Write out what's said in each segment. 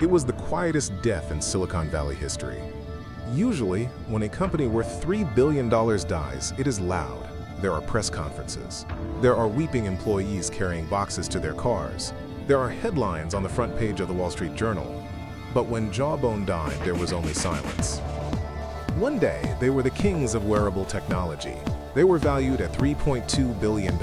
It was the quietest death in Silicon Valley history. Usually, when a company worth $3 billion dies, it is loud. There are press conferences. There are weeping employees carrying boxes to their cars. There are headlines on the front page of the Wall Street Journal. But when Jawbone died, there was only silence. One day, they were the kings of wearable technology. They were valued at $3.2 billion.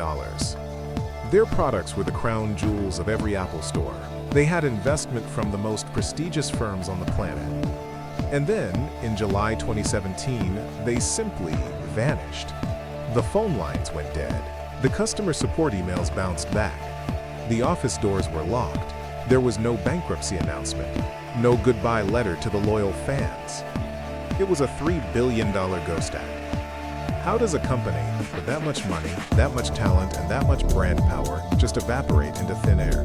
Their products were the crown jewels of every Apple store. They had investment from the most prestigious firms on the planet. And then, in July 2017, they simply vanished. The phone lines went dead. The customer support emails bounced back. The office doors were locked. There was no bankruptcy announcement. No goodbye letter to the loyal fans. It was a $3 billion ghost act. How does a company with that much money, that much talent, and that much brand power just evaporate into thin air?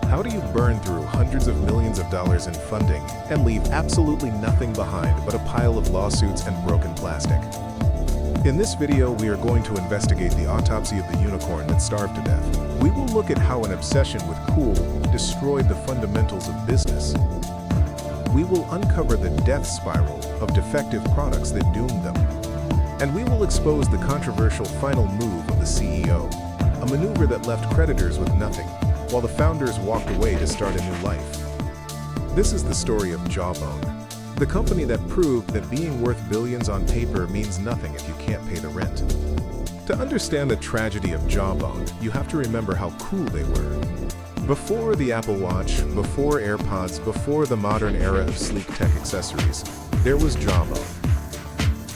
How do you burn through hundreds of millions of dollars in funding and leave absolutely nothing behind but a pile of lawsuits and broken plastic? In this video, we are going to investigate the autopsy of the unicorn that starved to death. We will look at how an obsession with cool destroyed the fundamentals of business. We will uncover the death spiral of defective products that doomed them. And we will expose the controversial final move of the CEO, a maneuver that left creditors with nothing, while the founders walked away to start a new life. This is the story of Jawbone, the company that proved that being worth billions on paper means nothing if you can't pay the rent. To understand the tragedy of Jawbone, you have to remember how cool they were. Before the Apple Watch, before AirPods, before the modern era of sleek tech accessories, there was Jawbone.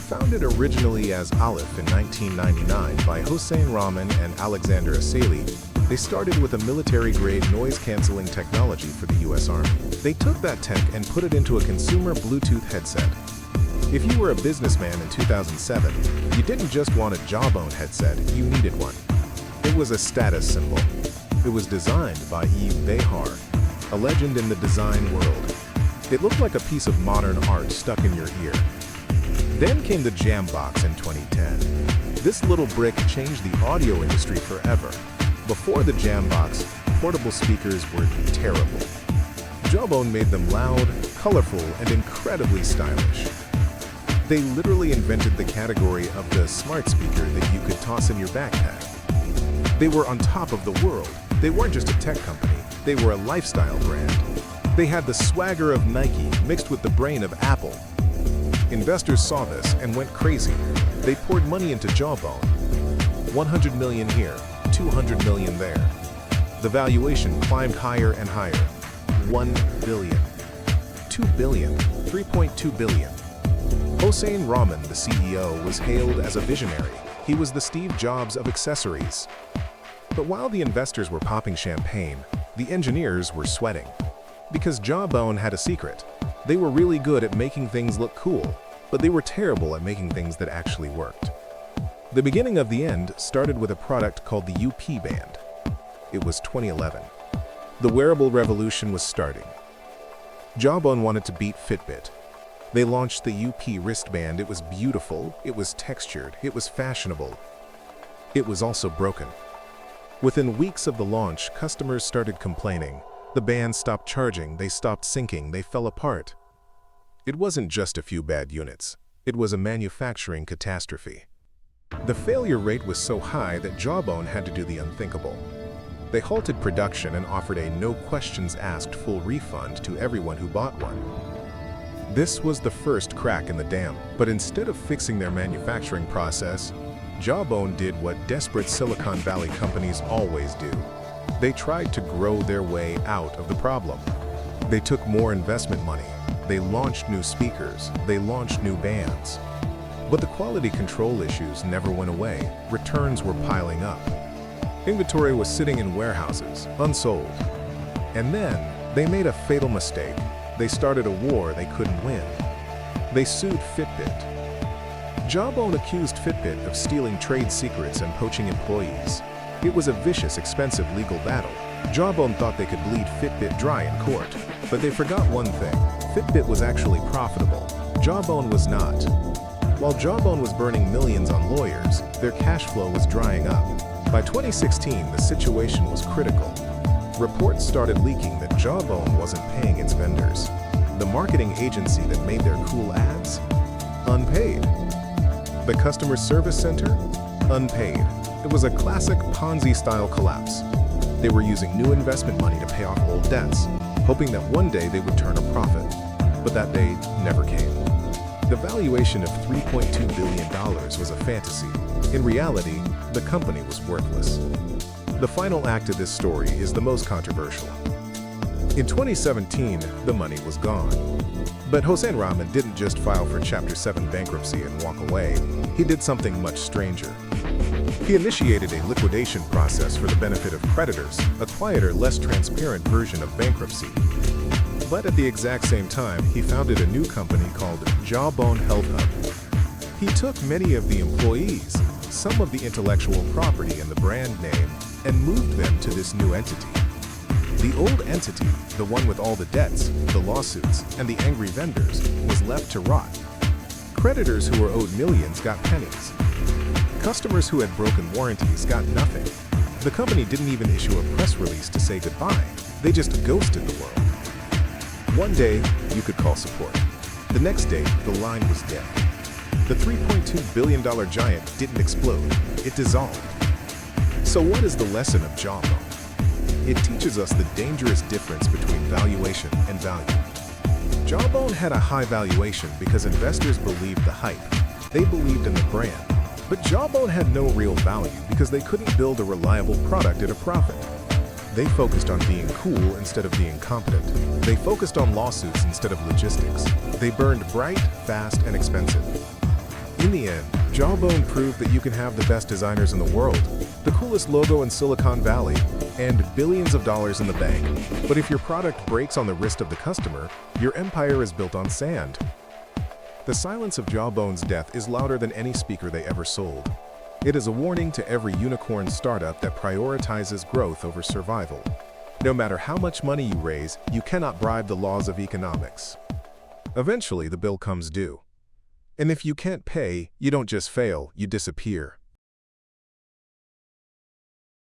Founded originally as Aleph in 1999 by Hossein Rahman and Alexander Asali, they started with a military-grade noise-canceling technology for the US Army. They took that tech and put it into a consumer Bluetooth headset. If you were a businessman in 2007, you didn't just want a Jawbone headset, you needed one. It was a status symbol. It was designed by Yves Behar, a legend in the design world. It looked like a piece of modern art stuck in your ear. Then came the Jambox in 2010. This little brick changed the audio industry forever. Before the Jambox, portable speakers were terrible. Jawbone made them loud, colorful, and incredibly stylish. They literally invented the category of the smart speaker that you could toss in your backpack. They were on top of the world. They weren't just a tech company, they were a lifestyle brand. They had the swagger of Nike mixed with the brain of Apple. Investors saw this and went crazy. They poured money into Jawbone. 100 million here, 200 million there. The valuation climbed higher and higher. 1 billion, 2 billion, 3.2 billion. Hossein Rahman, the CEO, was hailed as a visionary. He was the Steve Jobs of accessories. But while the investors were popping champagne, the engineers were sweating. Because Jawbone had a secret. They were really good at making things look cool, but they were terrible at making things that actually worked. The beginning of the end started with a product called the UP band. It was 2011. The wearable revolution was starting. Jawbone wanted to beat Fitbit. They launched the UP wristband. It was beautiful, it was textured, it was fashionable. It was also broken. Within weeks of the launch, customers started complaining. The band stopped charging, they stopped syncing, they fell apart. It wasn't just a few bad units. It was a manufacturing catastrophe. The failure rate was so high that Jawbone had to do the unthinkable. They halted production and offered a no-questions-asked full refund to everyone who bought one. This was the first crack in the dam, but instead of fixing their manufacturing process, Jawbone did what desperate Silicon Valley companies always do. They tried to grow their way out of the problem. They took more investment money. They launched new speakers. They launched new bands. But the quality control issues never went away. Returns were piling up. Inventory was sitting in warehouses, unsold. And then, they made a fatal mistake. They started a war they couldn't win. They sued Fitbit. Jawbone accused Fitbit of stealing trade secrets and poaching employees. It was a vicious, expensive legal battle. Jawbone thought they could bleed Fitbit dry in court. But they forgot one thing. Fitbit was actually profitable. Jawbone was not. While Jawbone was burning millions on lawyers, their cash flow was drying up. By 2016, the situation was critical. Reports started leaking that Jawbone wasn't paying its vendors. The marketing agency that made their cool ads? Unpaid. The customer service center? Unpaid. It was a classic Ponzi-style collapse. They were using new investment money to pay off old debts, hoping that one day they would turn a profit. But that day never came. The valuation of $3.2 billion was a fantasy. In reality, the company was worthless. The final act of this story is the most controversial. In 2017, the money was gone. But Hossein Rahman didn't just file for Chapter 7 bankruptcy and walk away. He did something much stranger. He initiated a liquidation process for the benefit of creditors, a quieter, less transparent version of bankruptcy. But at the exact same time, he founded a new company called Jawbone Health Hub. He took many of the employees, some of the intellectual property and the brand name, and moved them to this new entity. The old entity, the one with all the debts, the lawsuits, and the angry vendors, was left to rot. Creditors who were owed millions got pennies. Customers who had broken warranties got nothing. The company didn't even issue a press release to say goodbye. They just ghosted the world. One day, you could call support. The next day, the line was dead. The $3.2 billion giant didn't explode. It dissolved. So what is the lesson of Jawbone? It teaches us the dangerous difference between valuation and value. Jawbone had a high valuation because investors believed the hype. They believed in the brand. But Jawbone had no real value because they couldn't build a reliable product at a profit. They focused on being cool instead of being competent. They focused on lawsuits instead of logistics. They burned bright, fast, and expensive. In the end, Jawbone proved that you can have the best designers in the world, the coolest logo in Silicon Valley, and billions of dollars in the bank. But if your product breaks on the wrist of the customer, your empire is built on sand. The silence of Jawbone's death is louder than any speaker they ever sold. It is a warning to every unicorn startup that prioritizes growth over survival. No matter how much money you raise, you cannot bribe the laws of economics. Eventually, the bill comes due. And if you can't pay, you don't just fail, you disappear.